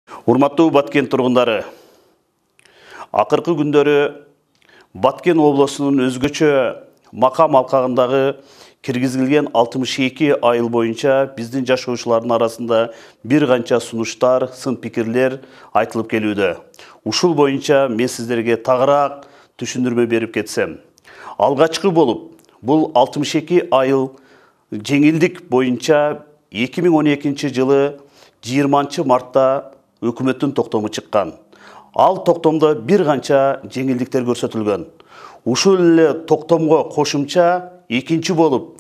Урматтуу Баткен тургундары, акыркы күндөрү Баткен облусунун өзгөчө макам алкагындагы киргизилген 62 айыл боюнча биздин жашоочулардын арасында бир канча сунуштар, сын пикирлер айтылып келүүдө. Ушул боюнча мен сиздерге тагыраак түшүндүрмө берип кетсем. Алгачкы болуп, бул 62 айыл жеңилдик боюнча 2012 жылы 20 мартта өкмөттүн токтому чыккан. Ал токтомдо бир канча жеңилдиктер көрсөтүлгөн. Ушул эле токтомго кошумча экинчи болуп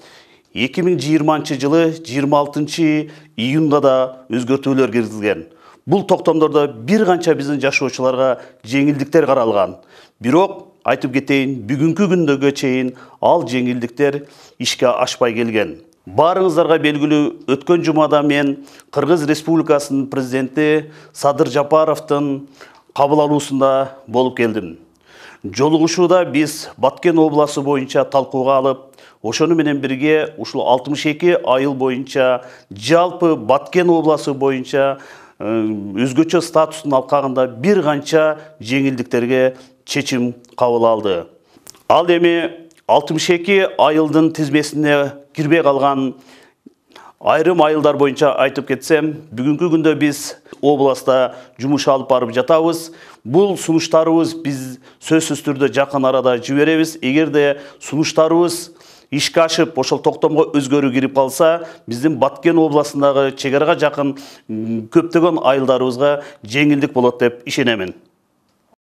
2020 жылы 26 июнда да өзгөртүүлөр киргизилген. Бул токтомдордо бир канча биздин жашоочуларга жеңилдиктер каралган. Бирок айтып кетейин, бүгүнкү күндөгө чейин ал жеңилдиктер ишке ашпай келген. Барыңыздарга белгилүү, өткөн жумада мен Кыргыз Республикасынын президенти Садыр Жапаровдун кабыл алуусунда болуп келдим. Жолугушууда биз Баткен обласу боюнча талкууга алып, ошону менен бирге ушул 62 айыл боюнча жалпы Баткен обласу боюнча өзгөчө статустун алкагында бир канча жеңилдиктерге чечим кабыл алды. Ал эми 62 айылдын тизмесине кирбей калган айрым айылдар боюнча айтып кетсем, бүгүнкү күндө биз областа жумуш алып барып жатабыз. Бул сунуштарыбыз биз сөзсүз түрдө жакын арада жиберебиз. Эгерде сунуштарыбыз ишке ашып, ошол токтомго өзгөрүү кирип калса, биздин Баткен областындагы чек арага жакын көптөгөн айылдарыбызга жеңилдик болот деп ишенемин.